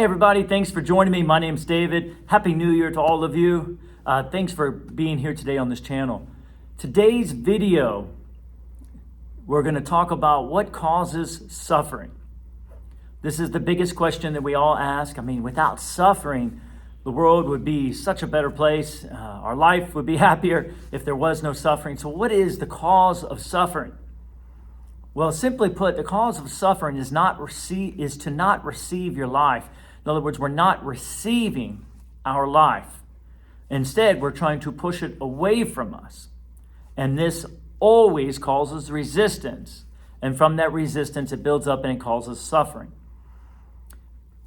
Hey everybody, thanks for joining me. My name's David. Happy New Year to all of you. Thanks for being here today on this channel. Today's video, we're going to talk about what causes suffering. This is the biggest question that we all ask. I mean, without suffering, the world would be such a better place. Our life would be happier if there was no suffering. So what is the cause of suffering? Well, simply put, the cause of suffering is to not receive your life. In other words, we're not receiving our life. Instead, we're trying to push it away from us. And this always causes resistance. And from that resistance, it builds up and it causes suffering.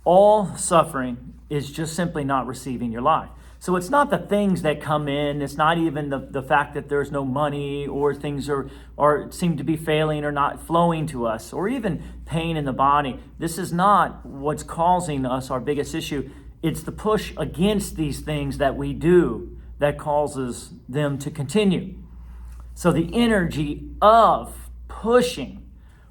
All suffering is just simply not receiving your life. So it's not the things that come in. It's not even the fact that there's no money or things seem to be failing or not flowing to us, or even pain in the body. This is not what's causing us our biggest issue. It's the push against these things that we do that causes them to continue. So the energy of pushing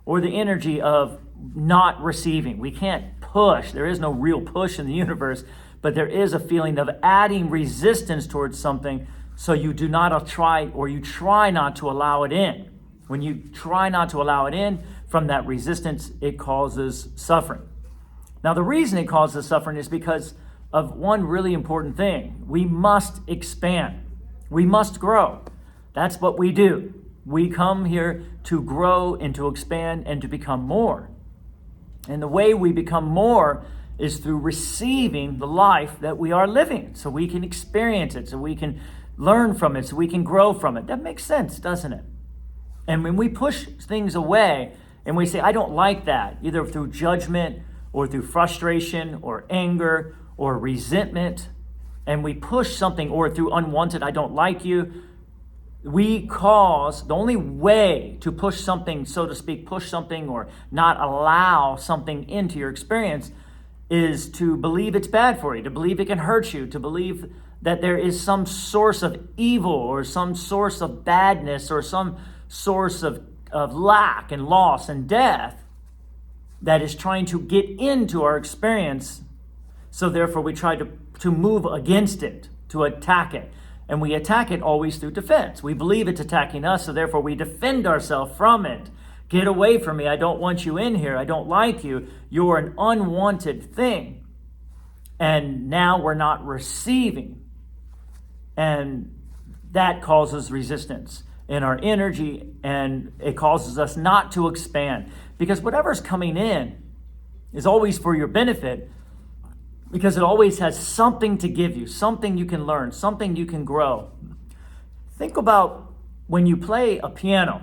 or the energy of not receiving. We can't push. There is no real push in the universe. But there is a feeling of adding resistance towards something, so you do not try, or you try not to allow it in. When you try not to allow it in, from that resistance, it causes suffering. Now, the reason it causes suffering is because of one really important thing. We must expand. We must grow. That's what we do. We come here to grow and to expand and to become more. And the way we become more is through receiving the life that we are living, so we can experience it, so we can learn from it, so we can grow from it. That makes sense, doesn't it? And when we push things away and we say, I don't like that, either through judgment or through frustration or anger or resentment, and we push something, or through unwanted, I don't like you, we cause, the only way to push something, so to speak, push something or not allow something into your experience is to believe it's bad for you, to believe it can hurt you, to believe that there is some source of evil or some source of badness or some source of lack and loss and death that is trying to get into our experience. So therefore we try to move against it, to attack it. And we attack it always through defense. We believe it's attacking us, so therefore we defend ourselves from it. Get away from me. I don't want you in here. I don't like you. You're an unwanted thing. And now we're not receiving. And that causes resistance in our energy, and it causes us not to expand. Because whatever's coming in is always for your benefit, because it always has something to give you, something you can learn, something you can grow. Think about when you play a piano.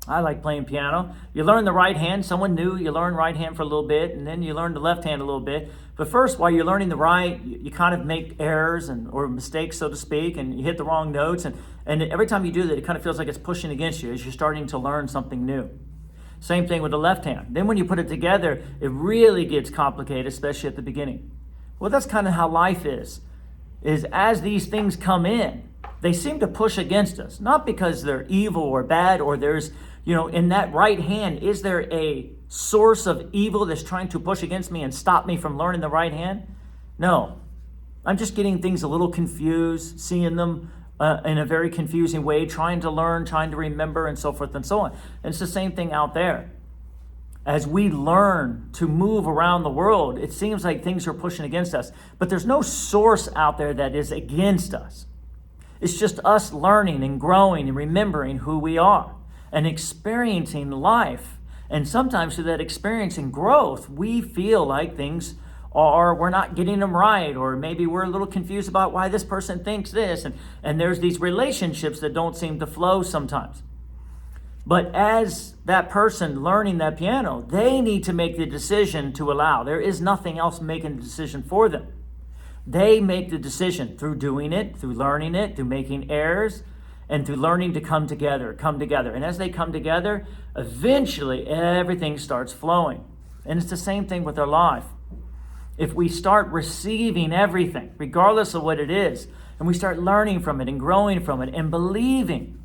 I like playing piano. You learn the right hand. Someone new, you learn right hand for a little bit, and then you learn the left hand a little bit. But first, while you're learning the right, you kind of make errors or mistakes, so to speak, and you hit the wrong notes. And every time you do that, it kind of feels like it's pushing against you as you're starting to learn something new. Same thing with the left hand. Then when you put it together, it really gets complicated, especially at the beginning. Well, that's kind of how life is as these things come in, they seem to push against us, not because they're evil or bad, or there's, in that right hand, is there a source of evil that's trying to push against me and stop me from learning the right hand? No. I'm just getting things a little confused, seeing them in a very confusing way, trying to learn, trying to remember, and so forth and so on. And it's the same thing out there. As we learn to move around the world, it seems like things are pushing against us. But there's no source out there that is against us. It's just us learning and growing and remembering who we are and experiencing life. And sometimes through that experience and growth, we feel like things we're not getting them right, or maybe we're a little confused about why this person thinks this, and there's these relationships that don't seem to flow sometimes. But as that person learning that piano, they need to make the decision to allow. There is nothing else making the decision for them. They make the decision through doing it, through learning it, through making errors, and through learning to come together. And as they come together, eventually everything starts flowing. And it's the same thing with our life. If we start receiving everything, regardless of what it is, and we start learning from it and growing from it and believing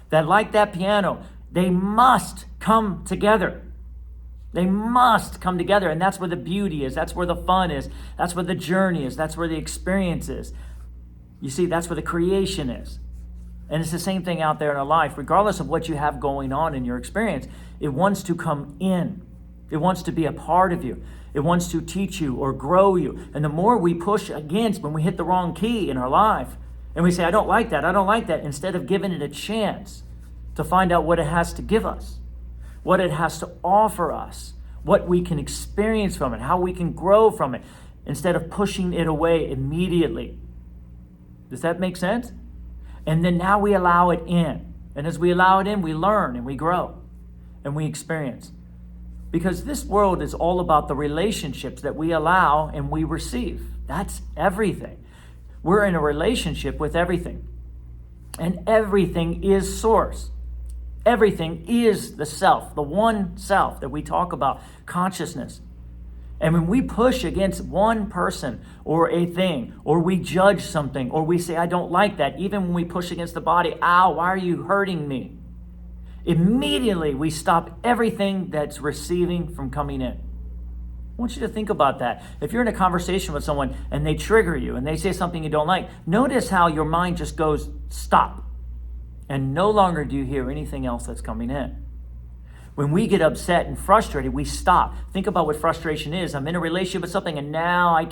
that, like that piano, they must come together. They must come together, and that's where the beauty is. That's where the fun is. That's where the journey is. That's where the experience is. You see, that's where the creation is. And it's the same thing out there in our life. Regardless of what you have going on in your experience, it wants to come in. It wants to be a part of you. It wants to teach you or grow you. And the more we push against when we hit the wrong key in our life, and we say, I don't like that, instead of giving it a chance to find out what it has to give us, what it has to offer us, what we can experience from it, how we can grow from it, instead of pushing it away immediately. Does that make sense? And then now we allow it in. And as we allow it in, we learn and we grow and we experience. Because this world is all about the relationships that we allow and we receive. That's everything. We're in a relationship with everything. And everything is source. Everything is the self, the one self that we talk about, consciousness. And when we push against one person or a thing, or we judge something, or we say, I don't like that, even when we push against the body, ow, why are you hurting me? Immediately we stop everything that's receiving from coming in. I want you to think about that. If you're in a conversation with someone and they trigger you and they say something you don't like, notice how your mind just goes, stop. And no longer do you hear anything else that's coming in. When we get upset and frustrated, we stop. Think about what frustration is. I'm in a relationship with something and now I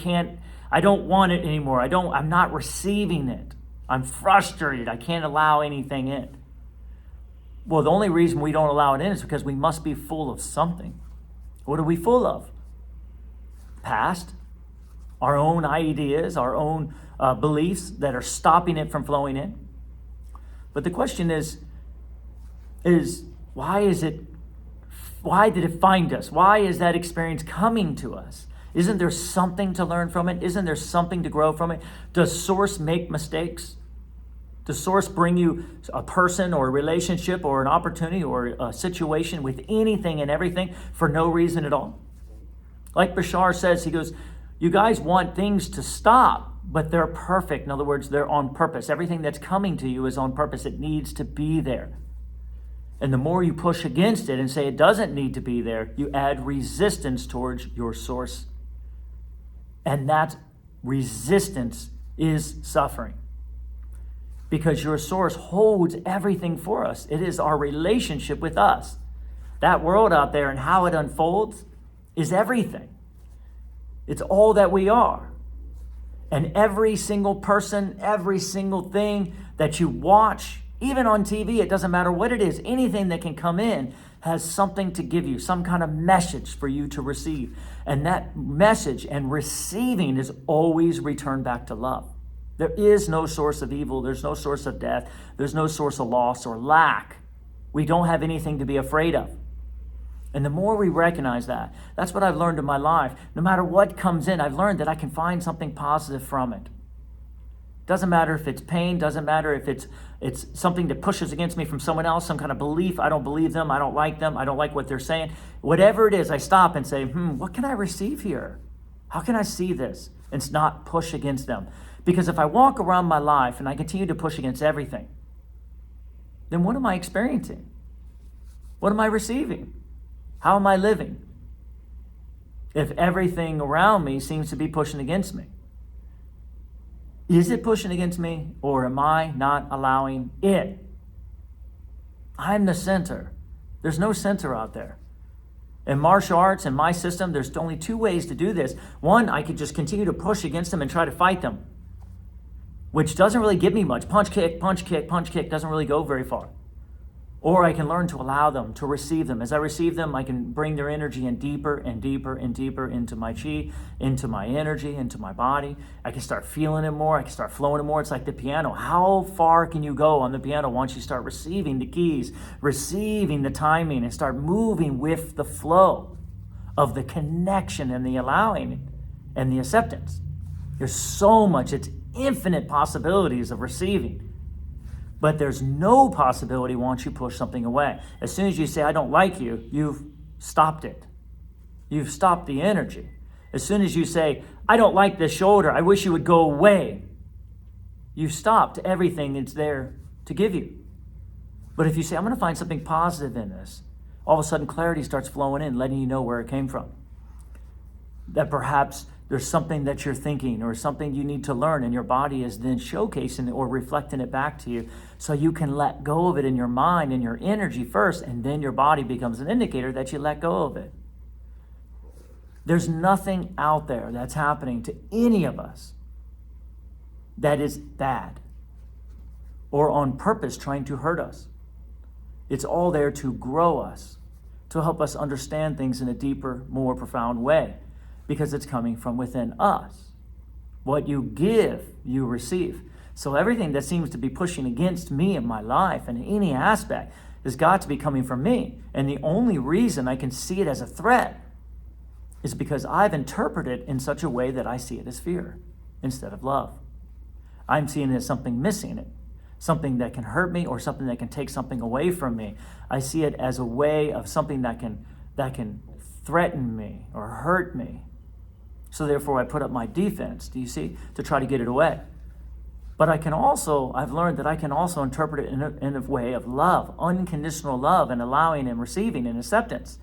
don't want it anymore. I'm not receiving it. I'm frustrated. I can't allow anything in. Well, the only reason we don't allow it in is because we must be full of something. What are we full of? Past, our own ideas, our own beliefs that are stopping it from flowing in. But the question is why did it find us? Why is that experience coming to us? Isn't there something to learn from it? Isn't there something to grow from it? Does Source make mistakes? Does Source bring you a person or a relationship or an opportunity or a situation with anything and everything for no reason at all? Like Bashar says, he goes, you guys want things to stop, but they're perfect. In other words, they're on purpose. Everything that's coming to you is on purpose. It needs to be there. And the more you push against it and say it doesn't need to be there, you add resistance towards your source. And that resistance is suffering. Because your source holds everything for us. It is our relationship with us. That world out there and how it unfolds is everything. It's all that we are. And every single person, every single thing that you watch, even on TV, it doesn't matter what it is, anything that can come in has something to give you, some kind of message for you to receive. And that message and receiving is always returned back to love. There is no source of evil. There's no source of death. There's no source of loss or lack. We don't have anything to be afraid of. And the more we recognize that, that's what I've learned in my life. No matter what comes in, I've learned that I can find something positive from it. Doesn't matter if it's pain, doesn't matter if it's something that pushes against me from someone else, some kind of belief. I don't believe them, I don't like what they're saying. Whatever it is, I stop and say, what can I receive here? How can I see this? And not push against them. Because if I walk around my life and I continue to push against everything, then what am I experiencing? What am I receiving? How am I living? If everything around me seems to be pushing against me. Is it pushing against me, or am I not allowing it? I'm the center. There's no center out there. In martial arts, in my system, there's only two ways to do this. One, I could just continue to push against them and try to fight them, which doesn't really give me much. Punch, kick, doesn't really go very far. Or I can learn to allow them, to receive them. As I receive them, I can bring their energy in deeper and deeper and deeper into my chi, into my energy, into my body. I can start feeling it more. I can start flowing it more. It's like the piano. How far can you go on the piano once you start receiving the keys, receiving the timing, and start moving with the flow of the connection and the allowing and the acceptance? There's so much. It's infinite possibilities of receiving. But there's no possibility once you push something away. As soon as you say, I don't like you, you've stopped it. You've stopped the energy. As soon as you say, I don't like this shoulder, I wish you would go away, you've stopped everything it's there to give you. But if you say, I'm going to find something positive in this, all of a sudden clarity starts flowing in, letting you know where it came from. That perhaps there's something that you're thinking or something you need to learn, and your body is then showcasing it or reflecting it back to you, so you can let go of it in your mind and your energy first, and then your body becomes an indicator that you let go of it. There's nothing out there that's happening to any of us that is bad or on purpose trying to hurt us. It's all there to grow us, to help us understand things in a deeper, more profound way, because it's coming from within us. What you give, you receive. So everything that seems to be pushing against me in my life in any aspect has got to be coming from me. And the only reason I can see it as a threat is because I've interpreted it in such a way that I see it as fear instead of love. I'm seeing it as something missing in it, something that can hurt me or something that can take something away from me. I see it as a way of something that can threaten me or hurt me. So therefore I put up my defense, do you see, to try to get it away. But I've learned that I can also interpret it in a way of love, unconditional love, and allowing and receiving and acceptance.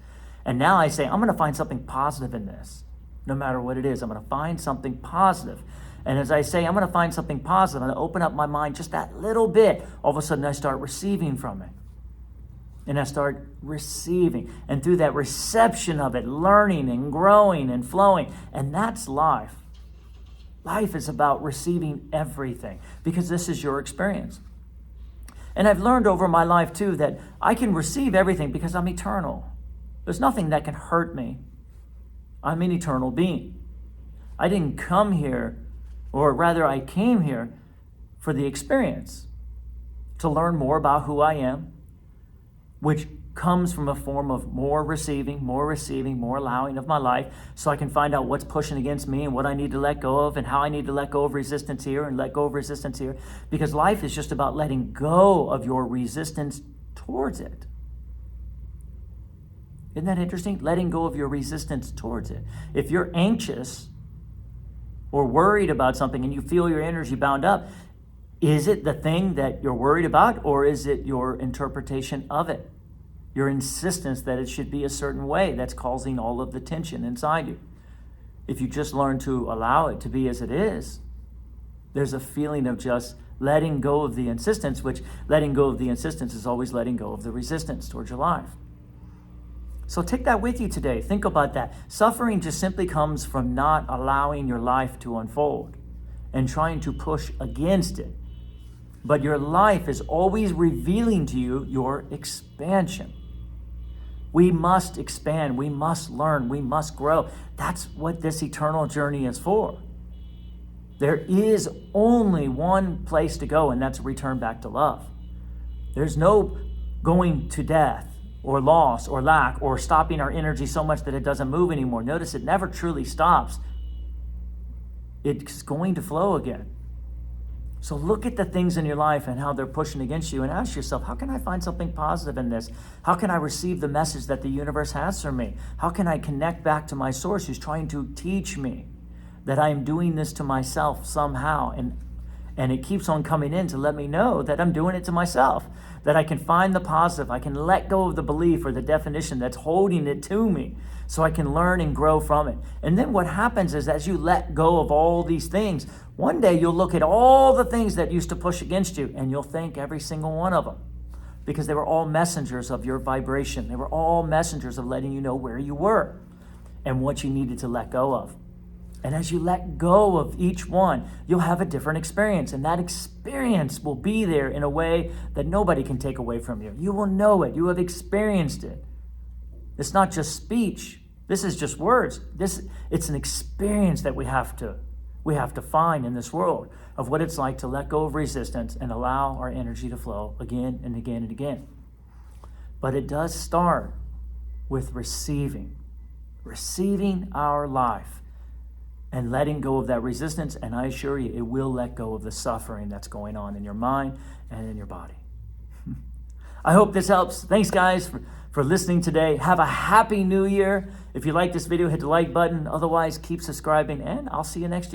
And now I say, I'm going to find something positive in this. No matter what it is, I'm going to find something positive. And as I say, I'm going to find something positive, I'm going to open up my mind just that little bit. All of a sudden, I start receiving from it. And I start receiving. And through that reception of it, learning and growing and flowing. And that's life. Life is about receiving everything, because this is your experience. And I've learned over my life, too, that I can receive everything because I'm eternal. There's nothing that can hurt me. I'm an eternal being. I didn't come here, or rather I came here for the experience, to learn more about who I am, which comes from a form of more receiving, more allowing of my life, so I can find out what's pushing against me and what I need to let go of and how I need to let go of resistance here and let go of resistance here. Because life is just about letting go of your resistance towards it. Isn't that interesting? Letting go of your resistance towards it. If you're anxious or worried about something and you feel your energy bound up, is it the thing that you're worried about, or is it your interpretation of it? Your insistence that it should be a certain way that's causing all of the tension inside you. If you just learn to allow it to be as it is, there's a feeling of just letting go of the insistence, which letting go of the insistence is always letting go of the resistance towards your life. So take that with you today. Think about that. Suffering just simply comes from not allowing your life to unfold and trying to push against it. But your life is always revealing to you your expansion. We must expand. We must learn. We must grow. That's what this eternal journey is for. There is only one place to go, and that's return back to love. There's no going to death or loss or lack or stopping our energy so much that it doesn't move anymore. Notice it never truly stops. It's going to flow again. So look at the things in your life and how they're pushing against you, and ask yourself, how can I find something positive in this? How can I receive the message that the universe has for me? How can I connect back to my source who's trying to teach me that I am doing this to myself somehow? And it keeps on coming in to let me know that I'm doing it to myself, that I can find the positive. I can let go of the belief or the definition that's holding it to me, so I can learn and grow from it. And then what happens is, as you let go of all these things, one day you'll look at all the things that used to push against you, and you'll thank every single one of them, because they were all messengers of your vibration. They were all messengers of letting you know where you were and what you needed to let go of. And as you let go of each one, you'll have a different experience. And that experience will be there in a way that nobody can take away from you. You will know it. You have experienced it. It's not just speech. This is just words. It's an experience that we have to find in this world of what it's like to let go of resistance and allow our energy to flow again and again and again. But it does start with receiving our life and letting go of that resistance. And I assure you, it will let go of the suffering that's going on in your mind and in your body. I hope this helps. Thanks, guys, for listening today. Have a happy new year. If you like this video, hit the like button. Otherwise, keep subscribing, and I'll see you next year.